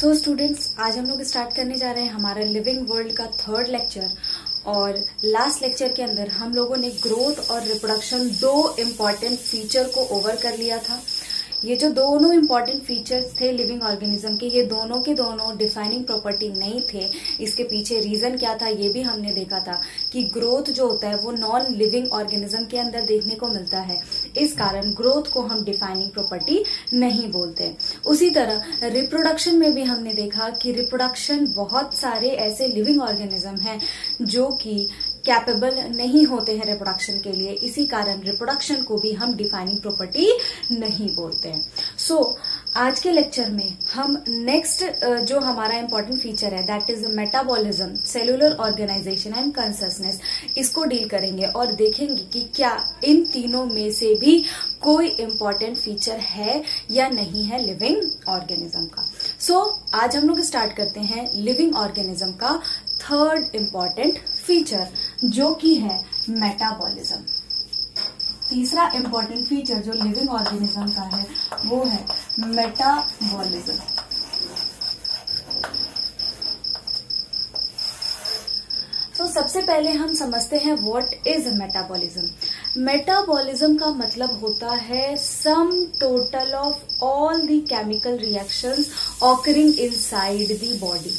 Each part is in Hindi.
सो स्टूडेंट्स, आज हम लोग स्टार्ट करने जा रहे हैं हमारा लिविंग वर्ल्ड का थर्ड लेक्चर। और लास्ट लेक्चर के अंदर हम लोगों ने ग्रोथ और रिप्रोडक्शन दो इम्पॉर्टेंट फीचर को ओवर कर लिया था। ये जो दोनों इम्पॉर्टेंट फीचर्स थे लिविंग ऑर्गेनिज्म के, ये दोनों के दोनों डिफाइनिंग प्रॉपर्टी नहीं थे। इसके पीछे रीजन क्या था ये भी हमने देखा था कि ग्रोथ जो होता है वो नॉन लिविंग ऑर्गेनिज्म के अंदर देखने को मिलता है, इस कारण ग्रोथ को हम डिफाइनिंग प्रॉपर्टी नहीं बोलते। उसी तरह रिप्रोडक्शन में भी हमने देखा कि रिप्रोडक्शन बहुत सारे ऐसे लिविंग ऑर्गेनिज्म हैं जो कि कैपेबल नहीं होते हैं रिप्रोडक्शन के लिए, इसी कारण रिप्रोडक्शन को भी हम डिफाइनिंग प्रॉपर्टी नहीं बोलते हैं। सो आज के लेक्चर में हम नेक्स्ट जो हमारा इंपॉर्टेंट फीचर है that is metabolism, cellular organisation and consistence, इसको डील करेंगे और देखेंगे कि क्या इन तीनों में से भी कोई इंपॉर्टेंट फीचर है या नहीं है लिविंग ऑर्गेनिज्म का। सो आज हम लोग स्टार्ट करते हैं लिविंग ऑर्गेनिज्म का थर्ड इंपॉर्टेंट फीचर जो कि है मेटाबॉलिज्म। तीसरा इंपॉर्टेंट फीचर जो लिविंग ऑर्गेनिज्म का है वो है मेटाबॉलिज्म। तो सबसे पहले हम समझते हैं व्हाट इज मेटाबॉलिज्म। मेटाबॉलिज्म का मतलब होता है सम total of all the chemical reactions occurring inside the body.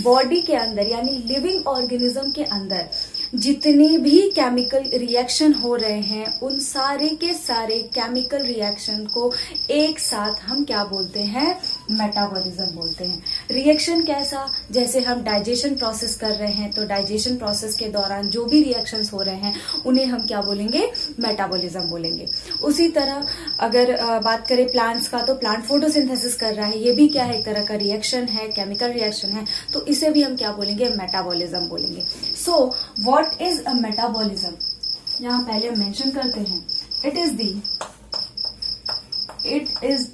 Body के अंदर यानी लिविंग ऑर्गेनिज्म के अंदर जितने भी केमिकल रिएक्शन हो रहे हैं उन सारे के सारे केमिकल रिएक्शन को एक साथ हम क्या बोलते हैं, मेटाबॉलिज्म बोलते हैं। रिएक्शन कैसा, जैसे हम डाइजेशन प्रोसेस कर रहे हैं तो डाइजेशन प्रोसेस के दौरान जो भी रिएक्शंस हो रहे हैं उन्हें हम क्या बोलेंगे, मेटाबॉलिज्म बोलेंगे। उसी तरह अगर बात करें प्लांट्स का तो प्लांट फोटोसिंथेसिस कर रहा है, ये भी क्या है, एक तरह का रिएक्शन है, केमिकल रिएक्शन है, तो इसे भी हम क्या बोलेंगे, मेटाबॉलिज्म बोलेंगे। So what is a metabolism, यहां पहले हम मेंशन करते हैं it is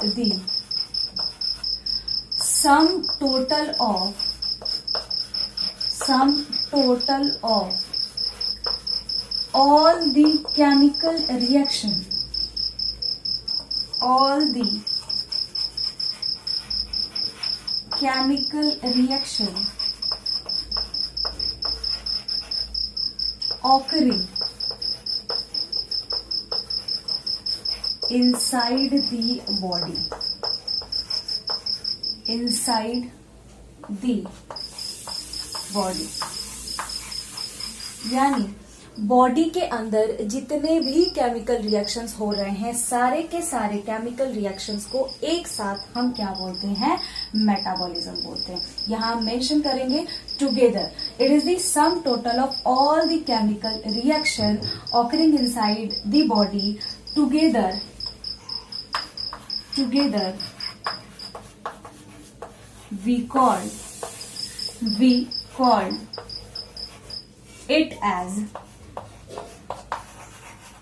the sum total of all the chemical reaction occurring inside the body, यानी बॉडी के अंदर जितने भी केमिकल रिएक्शंस हो रहे हैं सारे के सारे केमिकल रिएक्शंस को एक साथ हम क्या बोलते हैं, मेटाबॉलिज्म बोलते हैं। यहां हम मेंशन करेंगे together, it is the sum total of all the chemical reaction occurring inside the body together we called it as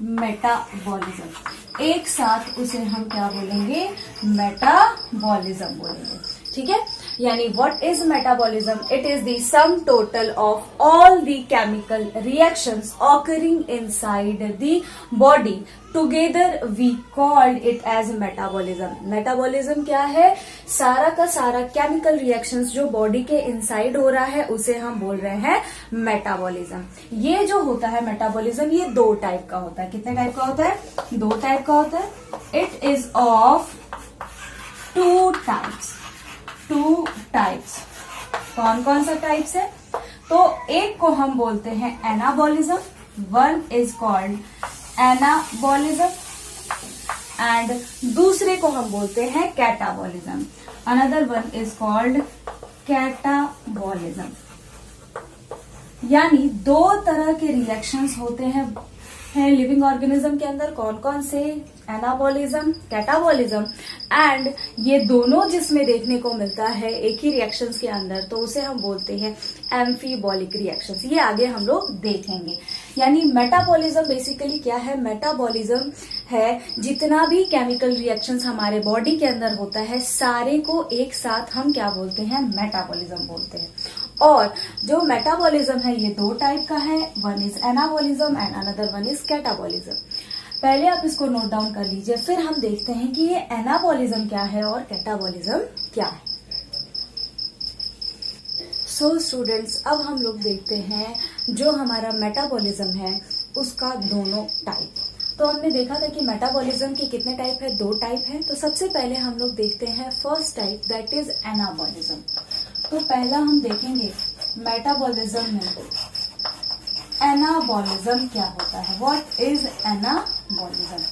metabolism. एक साथ उसे हम क्या बोलेंगे, मेटाबॉलिज्म बोलेंगे। ठीक है, यानी what is metabolism, it is the sum total of all the chemical reactions occurring inside the body together we called it as metabolism. Metabolism क्या है, सारा का सारा केमिकल रिएक्शंस जो बॉडी के इनसाइड हो रहा है उसे हम बोल रहे हैं मेटाबॉलिज्म। ये जो होता है मेटाबॉलिज्म ये दो टाइप का होता है। कितने टाइप का होता है, दो टाइप का होता है। It is of two types. कौन कौन सा टाइप्स है, तो एक को हम बोलते हैं anabolism, one is called anabolism, and दूसरे को हम बोलते हैं catabolism, another one is called catabolism. यानी दो तरह के रिएक्शंस होते हैं लिविंग ऑर्गेनिज्म के अंदर, कौन कौन से, एनाबॉलिज्म, कैटाबॉलिज्म, एंड ये दोनों जिसमें देखने को मिलता है एक ही रिएक्शंस के अंदर तो उसे हम बोलते हैं एम्फीबॉलिक रिएक्शंस। ये आगे हम लोग देखेंगे। यानी मेटाबॉलिज्म बेसिकली क्या है, मेटाबॉलिज्म है जितना भी केमिकल रिएक्शंस हमारे बॉडी के अंदर होता है सारे को एक साथ हम क्या बोलते हैं, मेटाबॉलिज्म बोलते हैं। और जो मेटाबॉलिज्म है ये दो टाइप का है, one is anabolism and another one is catabolism. पहले आप इसको नोट डाउन कर लीजिए, फिर हम देखते हैं कि ये एनाबॉलिज्म क्या है और कैटाबॉलिज्म क्या है। सो स्टूडेंट्स, अब हम लोग देखते हैं जो हमारा मेटाबॉलिज्म है उसका दोनों टाइप। तो हमने देखा था कि मेटाबॉलिज्म के कितने टाइप है, 2 टाइप है। तो सबसे पहले हम लोग देखते हैं first type, that is anabolism. तो पहला हम देखेंगे मेटाबॉलिज्म में एनाबॉलिज्म क्या होता है, व्हाट इज एनाबॉलिज्म।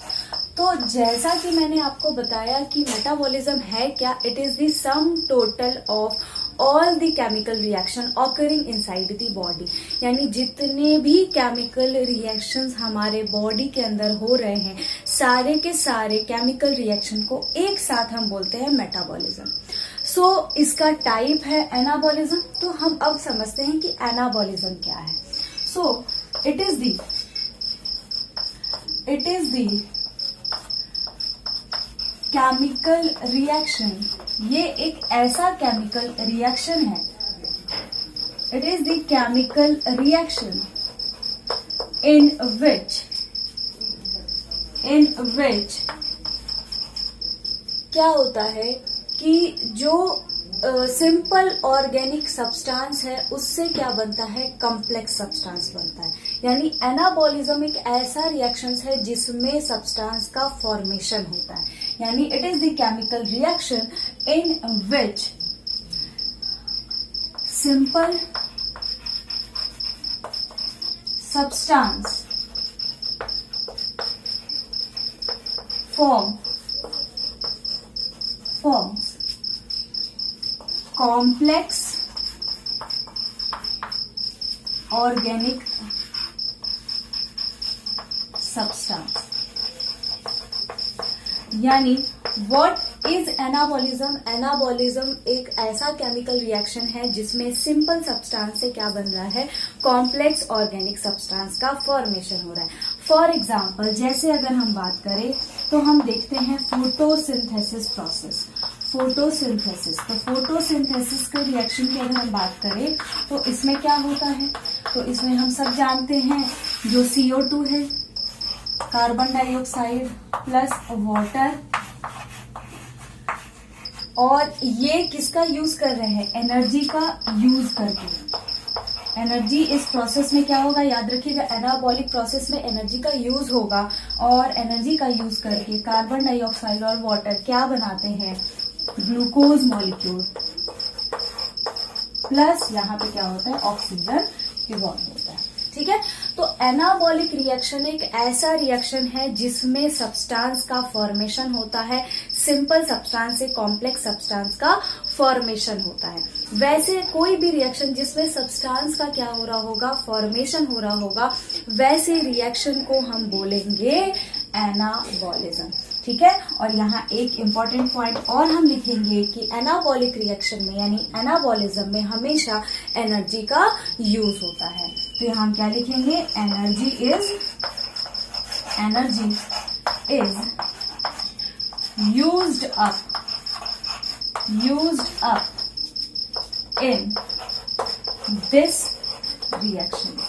तो जैसा कि मैंने आपको बताया कि मेटाबॉलिज्म है क्या, it is the sum total of all the chemical reaction occurring inside the body, यानी जितने भी केमिकल रिएक्शंस हमारे बॉडी के अंदर हो रहे हैं, सारे के सारे केमिकल रिएक्शन को एक साथ हम बोलते हैं मेटाबॉलिज्म। सो इसका टाइप है एनाबॉलिज्म। तो हम अब समझते हैं कि एनाबॉलिज्म क्या है। So it is the chemical reaction, ये एक ऐसा केमिकल रिएक्शन है, it is the chemical reaction in which क्या होता है कि जो सिंपल ऑर्गेनिक सब्सटेंस है उससे क्या बनता है, कॉम्प्लेक्स सब्सटेंस बनता है। यानी एनाबॉलिज्म एक ऐसा रिएक्शन है जिसमें सब्सटेंस का फॉर्मेशन होता है, यानी it is the chemical reaction in which simple substance forms complex organic substance। यानी व्हाट इज एनाबॉलिज्म, एनाबॉलिज्म एक ऐसा केमिकल रिएक्शन है जिसमें सिंपल सब्सटेंस से क्या बन रहा है, कॉम्प्लेक्स ऑर्गेनिक सब्सटेंस का फॉर्मेशन हो रहा है। फॉर एग्जाम्पल, जैसे अगर हम बात करें तो हम देखते हैं फोटोसिंथेसिस प्रोसेस। फोटोसिंथेसिस, तो फोटोसिंथेसिस के रिएक्शन की अगर हम बात करें तो इसमें क्या होता है, तो इसमें हम सब जानते हैं जो CO2 है, कार्बन डाइऑक्साइड प्लस वाटर, और ये किसका यूज कर रहे हैं, एनर्जी का यूज करके। एनर्जी इस प्रोसेस में क्या होगा, याद रखिएगा, एनाबॉलिक प्रोसेस में एनर्जी का यूज होगा, और एनर्जी का यूज करके कार्बन डाइऑक्साइड और वाटर क्या बनाते हैं, ग्लूकोज मॉलिक्यूल, प्लस यहाँ पे क्या होता है, ऑक्सीजन इवॉल्व होता है। ठीक है, तो एनाबॉलिक रिएक्शन एक ऐसा रिएक्शन है जिसमें सब्सटेंस का फॉर्मेशन होता है, सिंपल सब्सटेंस से कॉम्प्लेक्स सब्सटेंस का फॉर्मेशन होता है। वैसे कोई भी रिएक्शन जिसमें सब्सटेंस का क्या हो रहा होगा, फॉर्मेशन हो रहा होगा, वैसे रिएक्शन को हम बोलेंगे एनाबॉलिज्म। ठीक है, और यहाँ एक इम्पॉर्टेंट पॉइंट और हम लिखेंगे कि एनाबॉलिक रिएक्शन में यानी एनाबॉलिज्म में हमेशा एनर्जी का यूज होता है। तो यहाँ हम क्या लिखेंगे, energy is used up in this reactions,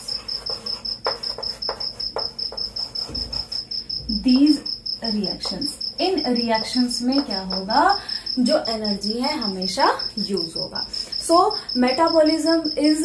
these reactions। इन रिएक्शंस में क्या होगा, जो एनर्जी है हमेशा यूज होगा। So metabolism is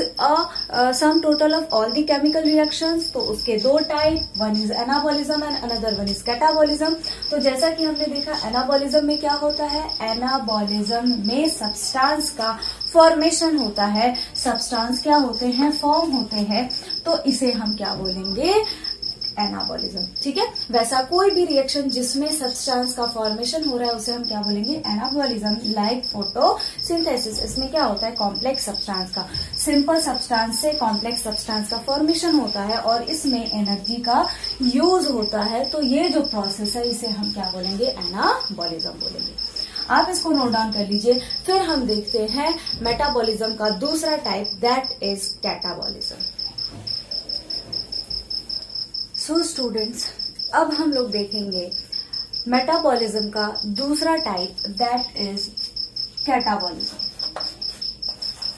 sum total of all the chemical reactions. तो उसके 2 type, one is anabolism and another one is catabolism. तो जैसा कि हमने देखा एनाबॉलिज्म में क्या होता है, एनाबॉलिज्म में सब्सटेंस का फॉर्मेशन होता है, सब्सटेंस क्या होते हैं, फॉर्म होते हैं, तो इसे हम क्या बोलेंगे, एनाबॉलिज्म। ठीक है, वैसा कोई भी रिएक्शन जिसमें सब्सटेंस का फॉर्मेशन हो रहा है उसे हम क्या बोलेंगे, एनाबॉलिज्म। लाइक फोटोसिंथेसिस, इसमें क्या होता है, कॉम्प्लेक्स सब्सटेंस का, सिंपल सब्सटेंस से कॉम्प्लेक्स सब्सटेंस का फॉर्मेशन होता है और इसमें एनर्जी का यूज होता है। तो ये जो प्रोसेस है इसे हम क्या बोलेंगे, एनाबॉलिज्म बोलेंगे। आप इसको नोट डाउन कर लीजिए। फिर हम देखते हैं मेटाबॉलिज्म का दूसरा type, that is catabolism. So students, अब हम लोग देखेंगे मेटाबॉलिज्म का दूसरा टाइप, दैट इज कैटाबॉलिज्म।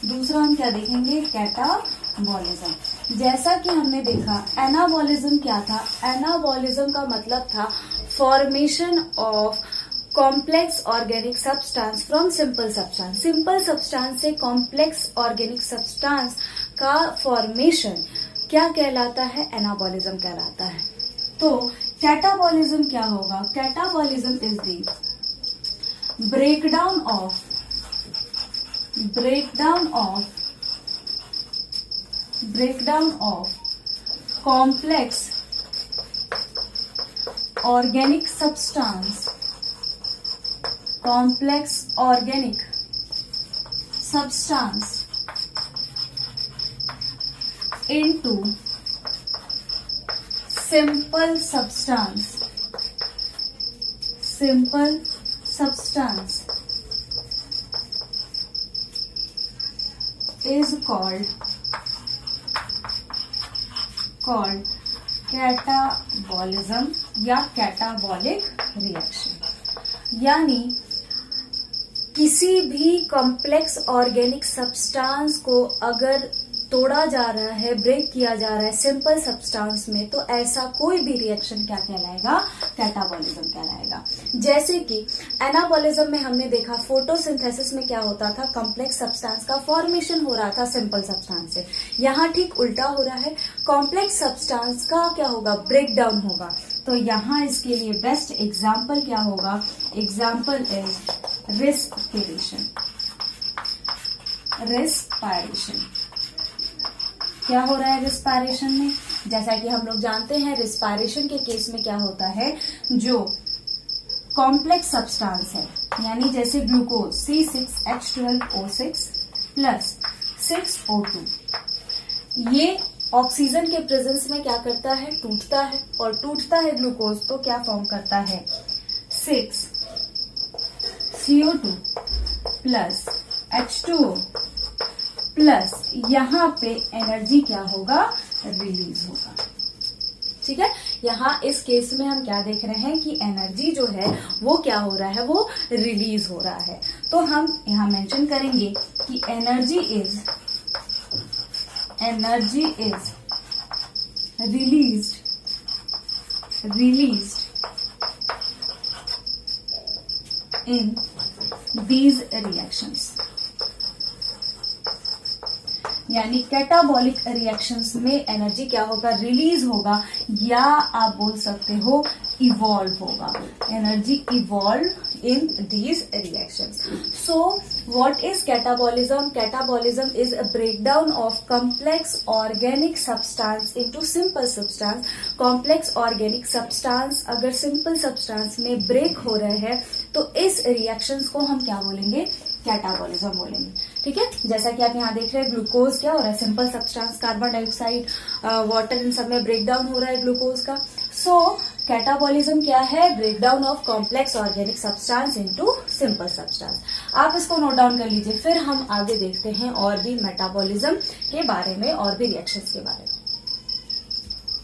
दूसरा हम क्या देखेंगे, कैटाबॉलिज्म। जैसा कि हमने देखा एनाबॉलिज्म क्या था, एनाबॉलिज्म का मतलब था formation of complex organic substance from simple substance. Simple substance से कॉम्प्लेक्स ऑर्गेनिक सब्सटेंस का फॉर्मेशन क्या कहलाता है? एनाबॉलिज्म कहलाता है। तो कैटाबॉलिज्म क्या होगा? Catabolism is the breakdown of complex organic substance into simple substance is called catabolism या कैटाबॉलिक रिएक्शन। यानी किसी भी कॉम्प्लेक्स ऑर्गेनिक सब्सटेंस को अगर तोड़ा जा रहा है, ब्रेक किया जा रहा है सिंपल सब्सटेंस में, तो ऐसा कोई भी रिएक्शन क्या कहलाएगा? कैटाबॉलिज्म कहलाएगा। जैसे कि एनाबॉलिज्म में हमने देखा फोटोसिंथेसिस में क्या होता था? कॉम्प्लेक्स सब्सटेंस का फॉर्मेशन हो रहा था सिंपल सब्सटेंस से। यहाँ ठीक उल्टा हो रहा है, कॉम्प्लेक्स सब्सटेंस का क्या होगा? ब्रेक डाउन होगा। तो यहाँ इसके लिए बेस्ट एग्जाम्पल क्या होगा? Example is respiration. क्या हो रहा है रेस्पिरेशन में? जैसा कि हम लोग जानते हैं रेस्पिरेशन के केस में क्या होता है, जो कॉम्प्लेक्स सब्सटेंस है, यानी जैसे ग्लूकोज C6H12O6 प्लस 6O2, ये ऑक्सीजन के प्रेजेंस में क्या करता है? टूटता है, और टूटता है ग्लूकोज तो क्या फॉर्म करता है? 6CO2 प्लस H2O प्लस यहाँ पे एनर्जी क्या होगा? रिलीज होगा। ठीक है, यहाँ इस केस में हम क्या देख रहे हैं कि एनर्जी जो है वो क्या हो रहा है? वो रिलीज हो रहा है। तो हम यहाँ मेंशन करेंगे कि energy is released in these reactions. यानी कैटाबॉलिक रिएक्शंस में एनर्जी क्या होगा? रिलीज होगा, या आप बोल सकते हो इवॉल्व होगा। Energy evolve in these reactions. So what is catabolism? Catabolism is a breakdown of complex organic substance into simple substance. Complex organic substance अगर सिंपल सब्सटेंस में ब्रेक हो रहे हैं तो इस रिएक्शंस को हम क्या बोलेंगे? कैटाबॉलिज्म बोलेंगे। ठीक है, जैसा कि आप यहाँ देख रहे हैं ग्लूकोज क्या हो रहा है? Simple substance, carbon dioxide, water, इन सब में ब्रेकडाउन हो रहा है ग्लूकोज का। सो कैटाबॉलिज्म क्या है? Breakdown of complex organic substance into simple substance. आप इसको नोट डाउन कर लीजिए, फिर हम आगे देखते हैं और भी मेटाबॉलिज्म के बारे में और भी रिएक्शंस के बारे में।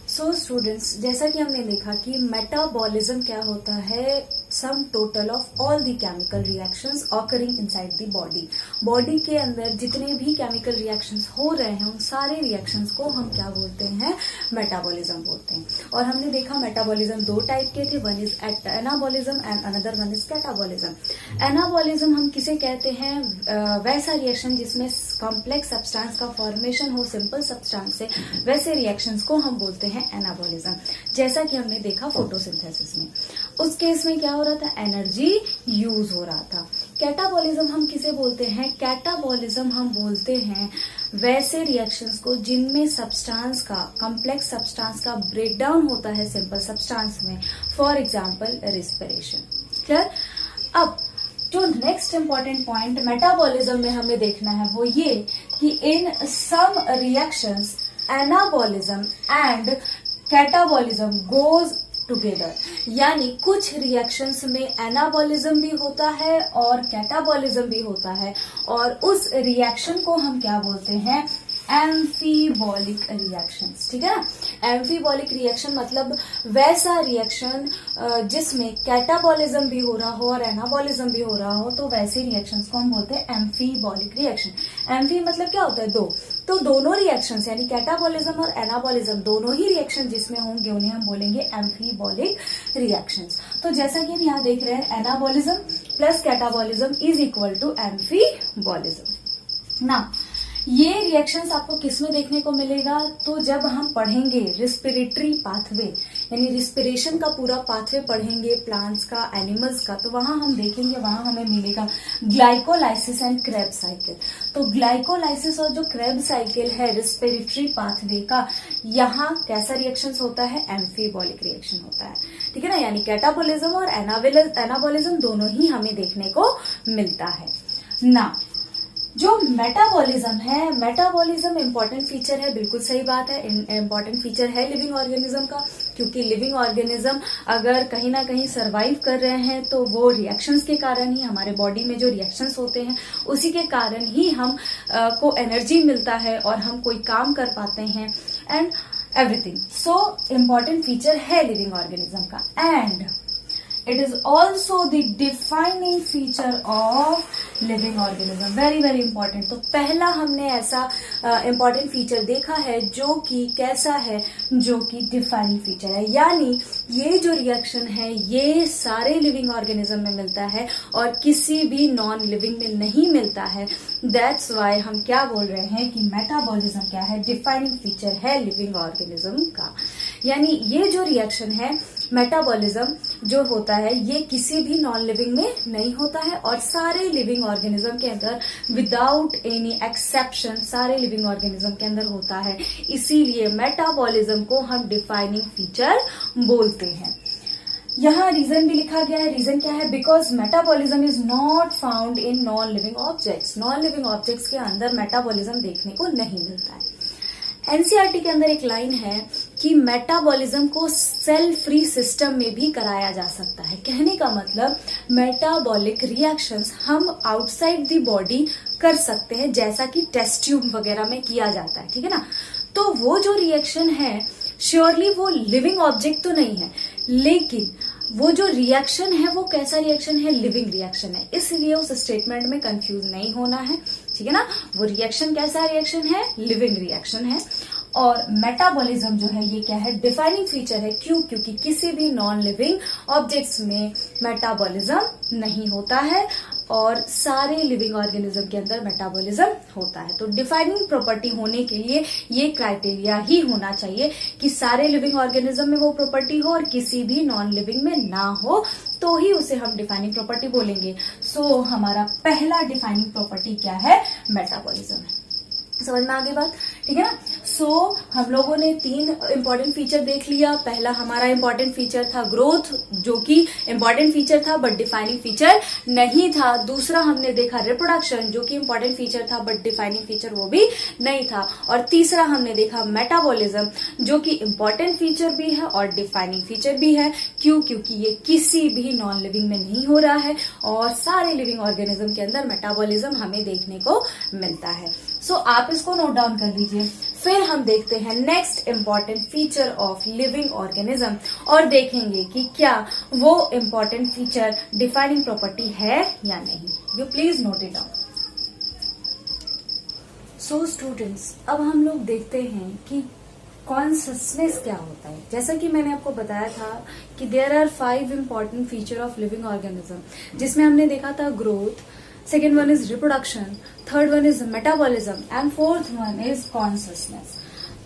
सो स्टूडेंट्स, जैसा कि हमने देखा कि मेटाबॉलिज्म क्या होता है? सम total of all the chemical reactions occurring inside the body. Body के अंदर जितने भी केमिकल रिएक्शंस हो रहे हैं उन सारे रिएक्शंस को हम क्या बोलते हैं? मेटाबॉलिज्म बोलते हैं। और हमने देखा मेटाबॉलिज्म दो टाइप के थे, one is anabolism and another one is catabolism. Anabolism हम किसे कहते हैं? वैसा रिएक्शन जिसमें कॉम्प्लेक्स सब्सटेंस का फॉर्मेशन हो सिंपल सब्सटेंस से, वैसे रिएक्शंस को हम बोलते हैं एनाबॉलिज्म। जैसा कि हमने देखा फोटोसिंथेसिस में, उस केस में क्या हो रहा था? एनर्जी यूज हो रहा था। कैटाबॉलिज्म हम किसे बोलते हैं? कैटाबॉलिज्म हम बोलते हैं वैसे रिएक्शंस को जिनमें सब्सटेंस का, कॉम्प्लेक्स सब्सटेंस का ब्रेकडाउन होता है सिंपल सब्सटेंस में। For example respiration. क्लियर? अब जो नेक्स्ट इंपॉर्टेंट पॉइंट मेटाबॉलिज्म में हमें देखना है वो ये कि in some reactions anabolism and catabolism goes together. यानी कुछ रिएक्शंस में एनाबॉलिज्म भी होता है और कैटाबॉलिज्म भी होता है, और उस रिएक्शन को हम क्या बोलते हैं? एम्फीबॉलिक रिएक्शंस, ठीक है ना। एम्फीबॉलिक रिएक्शन मतलब वैसा रिएक्शन जिसमें कैटाबॉलिज्म भी हो रहा हो और एनाबॉलिज्म भी हो रहा हो, तो वैसे रिएक्शंस को हम बोलते हैं एम्फीबॉलिक रिएक्शन। एम्फी मतलब क्या होता है, दो, तो दोनों रिएक्शंस यानी कैटाबॉलिज्म और एनाबॉलिज्म दोनों ही रिएक्शन जिसमें होंगे उन्हें हम बोलेंगे एम्फीबॉलिक रिएक्शंस। तो जैसा कि हम यहाँ देख रहे हैं, anabolism plus catabolism is equal to amphibolism. ना ये रिएक्शंस आपको किस में देखने को मिलेगा, तो जब हम पढ़ेंगे रिस्पिरेटरी पाथवे यानी रिस्पिरेशन का पूरा पाथवे पढ़ेंगे प्लांट्स का, एनिमल्स का, तो वहां हम देखेंगे, वहां हमें मिलेगा ग्लाइकोलाइसिस एंड क्रेब साइकिल। तो ग्लाइकोलाइसिस और जो क्रेब साइकिल है रिस्पिरेटरी पाथवे का, यहाँ कैसा रिएक्शंस होता है, एम्फीबॉलिक रिएक्शन होता है, ठीक है ना। यानी कैटाबॉलिज्म और एनाबॉलिज्म दोनों ही हमें देखने को मिलता है ना। जो मेटाबॉलिज्म है, मेटाबॉलिज्म इंपॉर्टेंट फीचर है, बिल्कुल सही बात है, इंपॉर्टेंट फीचर है लिविंग ऑर्गेनिज्म का, क्योंकि लिविंग ऑर्गेनिज्म अगर कहीं ना कहीं सरवाइव कर रहे हैं तो वो रिएक्शंस के कारण ही, हमारे बॉडी में जो रिएक्शंस होते हैं उसी के कारण ही हम को एनर्जी मिलता है और हम कोई काम कर पाते हैं and everything. So important feature है लिविंग ऑर्गेनिज्म का, and it is also the defining feature of living organism, very very important। तो पहला हमने ऐसा important feature देखा है जो कि कैसा है, जो कि defining feature है, यानी ये जो रिएक्शन है ये सारे लिविंग ऑर्गेनिज्म में मिलता है और किसी भी नॉन लिविंग में नहीं मिलता है। दैट्स वाई हम क्या बोल रहे हैं कि मेटाबॉलिज्म क्या है, डिफाइनिंग फीचर है लिविंग ऑर्गेनिज्म का। यानी ये जो रिएक्शन है मेटाबॉलिज्म जो होता है ये किसी भी नॉन लिविंग में नहीं होता है और सारे लिविंग ऑर्गेनिज्म के अंदर विदाउट एनी एक्सेप्शन सारे लिविंग ऑर्गेनिज्म के अंदर होता है। इसीलिए मेटाबॉलिज्म को हम डिफाइनिंग फीचर बोलते हैं। यहाँ रीजन भी लिखा गया है, रीजन क्या है, because metabolism is not found in non living objects. Non living objects के अंदर मेटाबॉलिज्म देखने को नहीं मिलता है। एनसीईआरटी के अंदर एक लाइन है कि मेटाबॉलिज्म को सेल फ्री सिस्टम में भी कराया जा सकता है। कहने का मतलब मेटाबॉलिक रिएक्शंस हम आउटसाइड द बॉडी कर सकते हैं, जैसा कि टेस्ट ट्यूब वगैरह में किया जाता है, ठीक है ना। तो वो जो रिएक्शन है श्योरली वो लिविंग ऑब्जेक्ट तो नहीं है, लेकिन वो जो रिएक्शन है वो कैसा रिएक्शन है, लिविंग रिएक्शन है। इसलिए उस स्टेटमेंट में कंफ्यूज नहीं होना है, ठीक है ना। वो रिएक्शन कैसा रिएक्शन है, लिविंग रिएक्शन है। और मेटाबॉलिज्म जो है ये क्या है, डिफाइनिंग फीचर है। क्यों, क्योंकि किसी भी नॉन लिविंग ऑब्जेक्ट्स में मेटाबॉलिज्म नहीं होता है और सारे लिविंग ऑर्गेनिज्म के अंदर मेटाबॉलिज्म होता है। तो डिफाइनिंग प्रॉपर्टी होने के लिए ये क्राइटेरिया ही होना चाहिए कि सारे लिविंग ऑर्गेनिज्म में वो प्रॉपर्टी हो और किसी भी नॉन लिविंग में ना हो, तो ही उसे हम डिफाइनिंग प्रॉपर्टी बोलेंगे। सो हमारा पहला डिफाइनिंग प्रॉपर्टी क्या है, मेटाबॉलिज्म है। समझ में आ गई बात, ठीक है ना। सो हम लोगों ने 3 इंपॉर्टेंट फीचर देख लिया। पहला हमारा इंपॉर्टेंट फीचर था ग्रोथ, जो कि इंपॉर्टेंट फीचर था बट डिफाइनिंग फीचर नहीं था। दूसरा हमने देखा रिप्रोडक्शन, जो कि इंपॉर्टेंट फीचर था बट डिफाइनिंग फीचर वो भी नहीं था। और तीसरा हमने देखा मेटाबॉलिज्म, जो कि इंपॉर्टेंट फीचर भी है और डिफाइनिंग फीचर भी है। क्यों, क्योंकि ये किसी भी नॉन लिविंग में नहीं हो रहा है और सारे लिविंग ऑर्गेनिज्म के अंदर मेटाबॉलिज्म हमें देखने को मिलता है। सो आप इसको नोट डाउन कर लीजिए। फिर हम देखते हैं next important feature of living organism और देखेंगे कि क्या वो इंपॉर्टेंट फीचर डिफाइनिंग प्रॉपर्टी है या नहीं। You please note it down. So students, अब हम लोग देखते हैं कि कॉन्शसनेस क्या होता है। जैसा कि मैंने आपको बताया था कि there are 5 important feature of living organism, जिसमें हमने देखा था growth, second one is reproduction, third one is metabolism and fourth one is consciousness।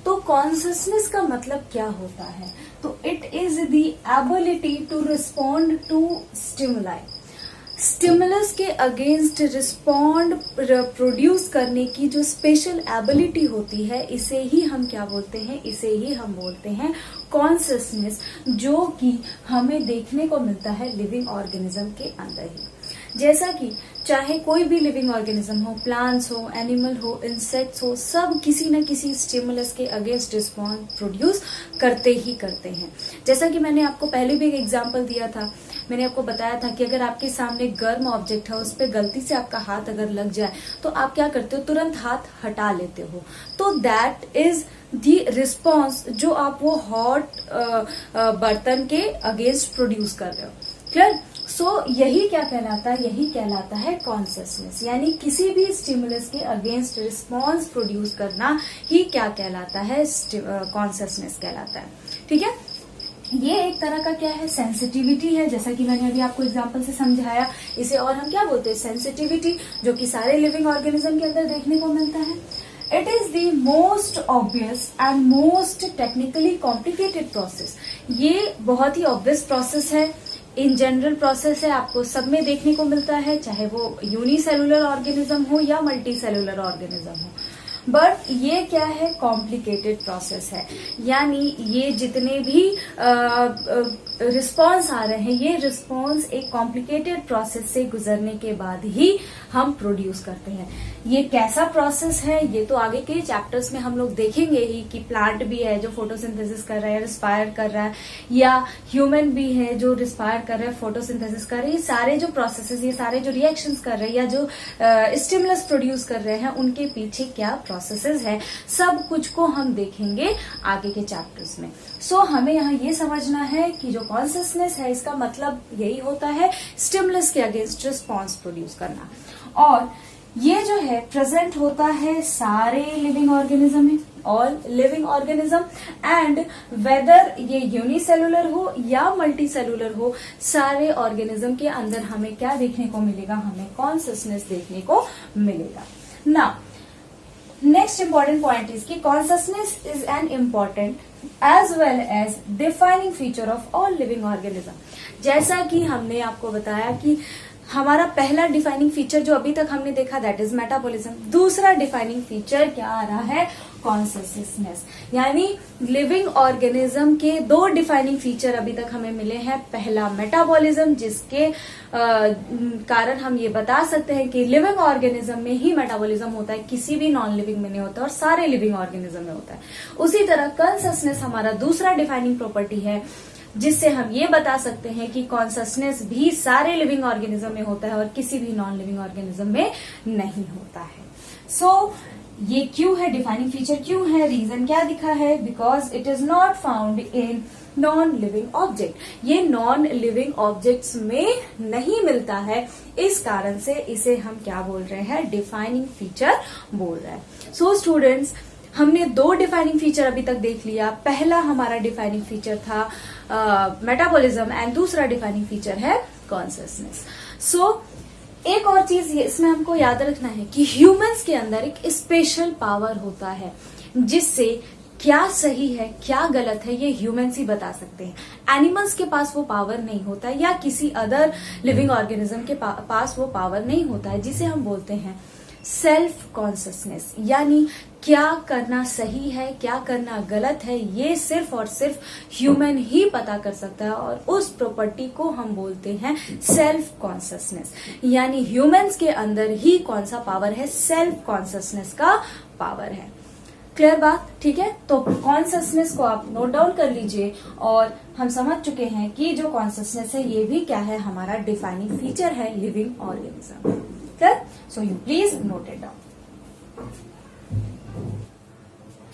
तो consciousness का मतलब क्या होता है, तो it is the ability to respond to stimuli। Stimulus के अगेंस्ट रिस्पॉन्ड प्रोड्यूस करने की जो स्पेशल एबिलिटी होती है, इसे ही हम क्या बोलते हैं, इसे ही हम बोलते हैं कॉन्शियसनेस, जो कि हमें देखने को मिलता है लिविंग ऑर्गेनिज्म के अंदर ही। जैसा कि चाहे कोई भी लिविंग ऑर्गेनिज्म हो, प्लांट्स हो, एनिमल हो, इंसेक्ट्स हो, सब किसी न किसी स्टिमुलस के अगेंस्ट रिस्पॉन्स प्रोड्यूस करते ही करते हैं। जैसा कि मैंने आपको पहले भी एक एग्जांपल दिया था मैंने आपको बताया था कि अगर आपके सामने गर्म ऑब्जेक्ट है, उस पर गलती से आपका हाथ अगर लग जाए तो आप क्या करते हो, तुरंत हाथ हटा लेते हो। तो दैट इज दी रिस्पॉन्स जो आप वो हॉट बर्तन के अगेंस्ट प्रोड्यूस कर रहे हो। क्लियर? सो यही क्या कहलाता है, यही कहलाता है कॉन्सियसनेस, यानी किसी भी स्टिमुलस के अगेंस्ट रिस्पॉन्स प्रोड्यूस करना ही क्या कहलाता है, कॉन्सियसनेस कहलाता है। ठीक है, ये एक तरह का क्या है, सेंसिटिविटी है, जैसा कि मैंने अभी आपको एग्जांपल से समझाया। इसे और हम क्या बोलते हैं, सेंसिटिविटी, जो कि सारे लिविंग ऑर्गेनिज्म के अंदर देखने को मिलता है। It is the most obvious and most technically complicated process. ये बहुत ही ऑब्वियस प्रोसेस है, इन जनरल प्रोसेस है, आपको सब में देखने को मिलता है, चाहे वो यूनिसेलुलर ऑर्गेनिज्म हो या मल्टी सेलुलर ऑर्गेनिज्म हो। बट ये क्या है, कॉम्प्लिकेटेड प्रोसेस है, यानी ये जितने भी रिस्पॉन्स आ रहे हैं, ये रिस्पॉन्स एक कॉम्प्लिकेटेड प्रोसेस से गुजरने के बाद ही हम प्रोड्यूस करते हैं। ये कैसा प्रोसेस है, ये तो आगे के चैप्टर्स में हम लोग देखेंगे ही, कि प्लांट भी है जो फोटोसिंथेसिस कर रहा है, रिस्पायर कर रहा है, या ह्यूमन भी है जो रिस्पायर कर रहा है, फोटोसिंथेसिस कर रहे हैं। ये सारे जो प्रोसेसेस, ये सारे जो रिएक्शंस कर रहे हैं या जो स्टिमुलस प्रोड्यूस कर रहे हैं, उनके पीछे क्या प्रोसेसेस है, सब कुछ को हम देखेंगे आगे के चैप्टर्स में। सो हमें यहाँ ये समझना है कि जो कॉन्सियसनेस है, इसका मतलब यही होता है स्टिमुलस के अगेंस्ट रिस्पॉन्स प्रोड्यूस करना। और ये जो है प्रेजेंट होता है सारे लिविंग ऑर्गेनिज्म में, all living organism, and whether ये यूनिसेलुलर हो या मल्टी सेलुलर हो, सारे ऑर्गेनिज्म के अंदर हमें क्या देखने को मिलेगा, हमें कॉन्सियसनेस देखने को मिलेगा। ना नेक्स्ट इंपॉर्टेंट पॉइंट इज कि consciousness is an important as well as defining feature of all living organism. जैसा कि हमने आपको बताया कि हमारा पहला डिफाइनिंग फीचर जो अभी तक हमने देखा, दैट इज मेटाबॉलिज्म। दूसरा डिफाइनिंग फीचर क्या आ रहा है, कॉन्सियसनेस। यानी लिविंग ऑर्गेनिज्म के दो डिफाइनिंग फीचर अभी तक हमें मिले हैं। पहला मेटाबॉलिज्म, जिसके कारण हम ये बता सकते हैं कि लिविंग ऑर्गेनिज्म में ही मेटाबॉलिज्म होता है, किसी भी नॉन लिविंग में नहीं होता, और सारे लिविंग ऑर्गेनिज्म में होता है। उसी तरह कॉन्सियसनेस हमारा दूसरा डिफाइनिंग प्रॉपर्टी है, जिससे हम ये बता सकते हैं कि कॉन्सियसनेस भी सारे लिविंग ऑर्गेनिज्म में होता है और किसी भी नॉन लिविंग ऑर्गेनिज्म में नहीं होता है। सो ये क्यों है, डिफाइनिंग फीचर क्यों है, रीजन क्या दिखा है, because it is not found in non living object. ये नॉन लिविंग ऑब्जेक्ट्स में नहीं मिलता है, इस कारण से इसे हम क्या बोल रहे हैं, डिफाइनिंग फीचर बोल रहे हैं। सो स्टूडेंट्स, हमने दो डिफाइनिंग फीचर अभी तक देख लिया। पहला हमारा डिफाइनिंग फीचर था मेटाबॉलिज्म एंड दूसरा डिफाइनिंग फीचर है कॉन्सियसनेस। सो एक और चीज इसमें हमको याद रखना है कि ह्यूमंस के अंदर एक स्पेशल पावर होता है, जिससे क्या सही है क्या गलत है ये ह्यूमंस ही बता सकते हैं। एनिमल्स के पास वो पावर नहीं होता है, या किसी अदर लिविंग ऑर्गेनिज्म के पास वो पावर नहीं होता है, जिसे हम बोलते हैं सेल्फ कॉन्सियसनेस। यानी क्या करना सही है क्या करना गलत है, ये सिर्फ और सिर्फ ह्यूमन ही पता कर सकता है, और उस प्रॉपर्टी को हम बोलते हैं सेल्फ कॉन्सियसनेस। यानी ह्यूमंस के अंदर ही कौन सा पावर है, सेल्फ कॉन्सियसनेस का पावर है। क्लियर बात? ठीक है, तो कॉन्सियसनेस को आप नोट डाउन कर लीजिए, और हम समझ चुके हैं कि जो कॉन्सियसनेस है ये भी क्या है, हमारा डिफाइनिंग फीचर है living organism. Clear? So you please note it down.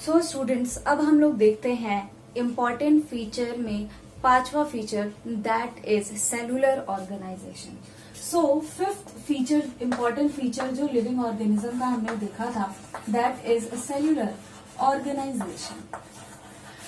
So students, अब हम लोग देखते हैं इंपॉर्टेंट फीचर में पांचवा feature, that is cellular organisation. So fifth feature, important feature जो लिविंग ऑर्गेनिज्म का हमने देखा था, that is cellular organisation.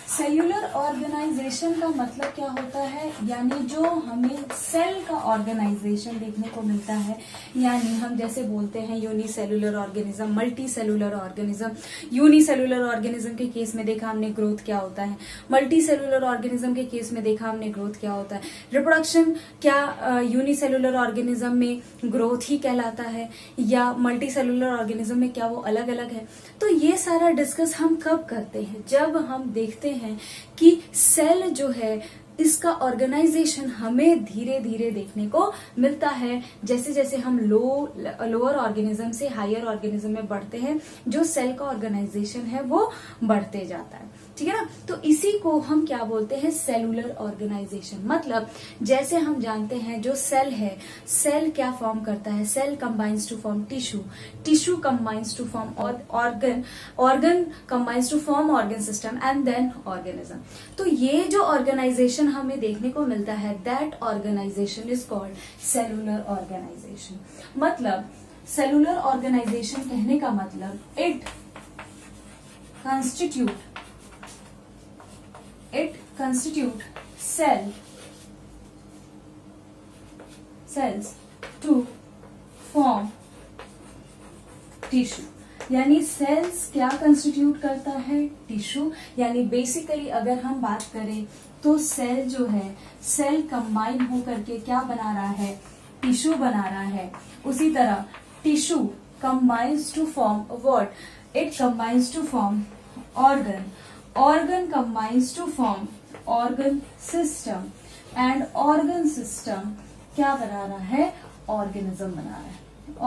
Cellular organisation का मतलब क्या होता है, यानी जो हमें सेल का ऑर्गेनाइजेशन देखने को मिलता है। यानी हम जैसे बोलते हैं unicellular organism, multi cellular organism. Unicellular organism के केस में देखा हमने ग्रोथ क्या होता है, मल्टी सेलुलर ऑर्गेनिज्म के केस में देखा हमने ग्रोथ क्या होता है। रिप्रोडक्शन क्या यूनिसेलुलर ऑर्गेनिज्म में ग्रोथ ही कहलाता है, या मल्टी सेलुलर ऑर्गेनिज्म में क्या वो अलग अलग है। तो ये सारा डिस्कस हम कब करते हैं, जब हम देखते हैं कि सेल जो है इसका ऑर्गेनाइजेशन हमें धीरे धीरे देखने को मिलता है। जैसे जैसे हम लोअर ऑर्गेनिज्म से हायर ऑर्गेनिज्म में बढ़ते हैं, जो सेल का ऑर्गेनाइजेशन है वो बढ़ते जाता है। ठीक है ना। तो इसी को हम क्या बोलते हैं, सेलुलर ऑर्गेनाइजेशन। मतलब जैसे हम जानते हैं जो सेल है, सेल क्या फॉर्म करता है, cell combines to form tissue, tissue combines to form organ, organ combines to form organ system and then organism. तो ये जो ऑर्गेनाइजेशन हमें देखने को मिलता है, that organisation is called cellular organisation. मतलब सेलुलर ऑर्गेनाइजेशन कहने का मतलब it constitute cells to form tissue। यानी सेल्स क्या कंस्टिट्यूट करता है, टिश्यू। यानी बेसिकली अगर हम बात करें तो सेल जो है, सेल कंबाइन होकर के क्या बना रहा है, टिश्यू बना रहा है। उसी तरह tissue combines to form what, it combines to form organ, organ combines to form organ system and organ system क्या बना रहा है, organism बना रहा है।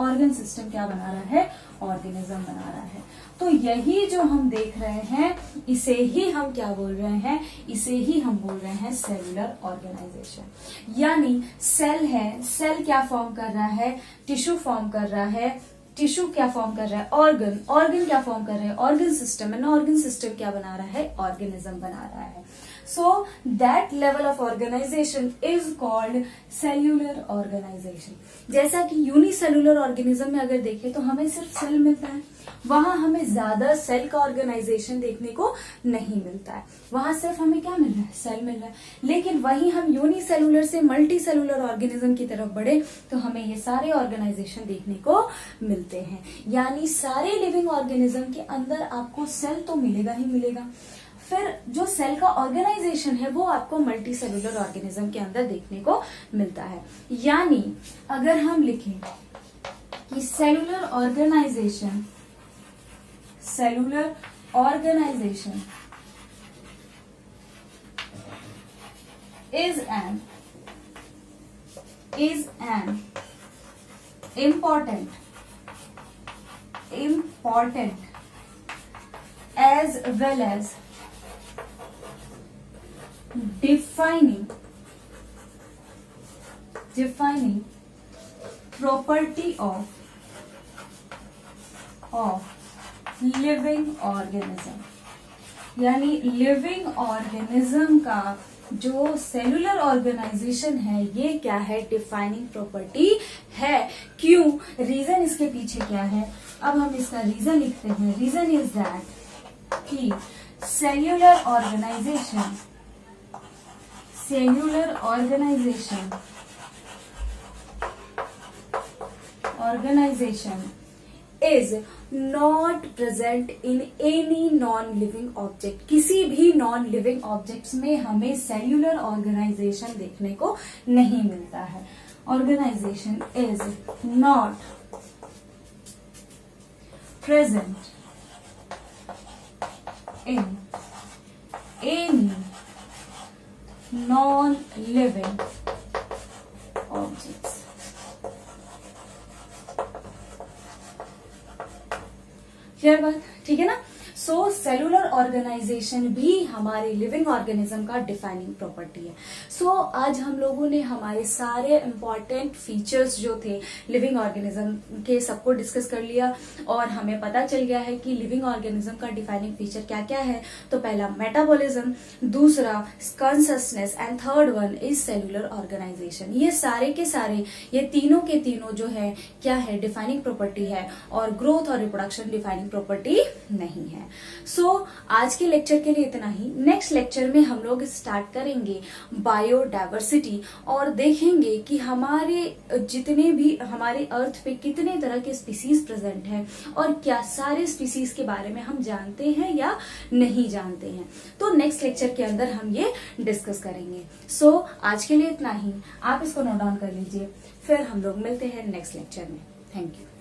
organ system क्या बना रहा है, organism बना रहा है। तो यही जो हम देख रहे हैं, इसे ही हम क्या बोल रहे हैं, इसे ही हम बोल रहे हैं सेलुलर ऑर्गेनाइजेशन। यानी सेल है, सेल क्या फॉर्म कर रहा है, टिश्यू फॉर्म कर रहा है, टिश्यू क्या फॉर्म कर रहा है, ऑर्गन, ऑर्गन क्या फॉर्म कर रहे हैं, organ system, and organ system क्या बना रहा है, ऑर्गेनिज्म बना रहा है। So that level of organisation is called cellular organisation. जैसा कि यूनिसेलुलर ऑर्गेनिज्म में अगर देखें तो हमें सिर्फ सेल मिलता है, वहां हमें ज्यादा सेल का ऑर्गेनाइजेशन देखने को नहीं मिलता है, वहां सिर्फ हमें क्या मिल रहा है, सेल मिल रहा है। लेकिन वहीं हम यूनिसेलुलर से मल्टी सेलुलर ऑर्गेनिज्म की तरफ बढ़े तो हमें ये सारे ऑर्गेनाइजेशन देखने को मिलते हैं। यानी सारे लिविंग ऑर्गेनिज्म के अंदर आपको सेल तो मिलेगा ही मिलेगा, फिर जो सेल का ऑर्गेनाइजेशन है वो आपको मल्टी सेलुलर ऑर्गेनिज्म के अंदर देखने को मिलता है। यानी अगर हम लिखें कि cellular organisation is an important as well as defining property of living organism. यानी लिविंग ऑर्गेनिज्म का जो सेलुलर ऑर्गेनाइजेशन है, ये क्या है, डिफाइनिंग प्रॉपर्टी है। क्यों, रीजन इसके पीछे क्या है, अब हम इसका रीजन लिखते हैं। रीजन इज दैट कि cellular organisation is not present in any non-living object। किसी भी नॉन लिविंग ऑब्जेक्ट्स में हमें सेल्यूलर ऑर्गेनाइजेशन देखने को नहीं मिलता है। Organisation is not present in any non living objects. Clear बात, ठीक है ना। सो सेलुलर ऑर्गेनाइजेशन भी हमारे लिविंग ऑर्गेनिज्म का डिफाइनिंग प्रॉपर्टी है। सो आज हम लोगों ने हमारे सारे इंपॉर्टेंट फीचर्स जो थे लिविंग ऑर्गेनिज्म के सबको डिस्कस कर लिया और हमें पता चल गया है कि लिविंग ऑर्गेनिज्म का डिफाइनिंग फीचर क्या क्या है। तो पहला मेटाबॉलिज्म, दूसरा consciousness and third one is cellular organisation. ये सारे के सारे, ये तीनों के तीनों जो है क्या है, डिफाइनिंग प्रॉपर्टी है, और ग्रोथ और रिप्रोडक्शन डिफाइनिंग प्रॉपर्टी नहीं है। सो आज के लेक्चर के लिए इतना ही। नेक्स्ट लेक्चर में हम लोग स्टार्ट करेंगे बायोडाइवर्सिटी और देखेंगे कि हमारे जितने भी हमारे अर्थ पे कितने तरह के स्पीसीज प्रेजेंट हैं और क्या सारे स्पीसीज के बारे में हम जानते हैं या नहीं जानते हैं। तो नेक्स्ट लेक्चर के अंदर हम ये डिस्कस करेंगे। सो आज के लिए इतना ही, आप इसको नोट डाउन कर लीजिए, फिर हम लोग मिलते हैं नेक्स्ट लेक्चर में। Thank you.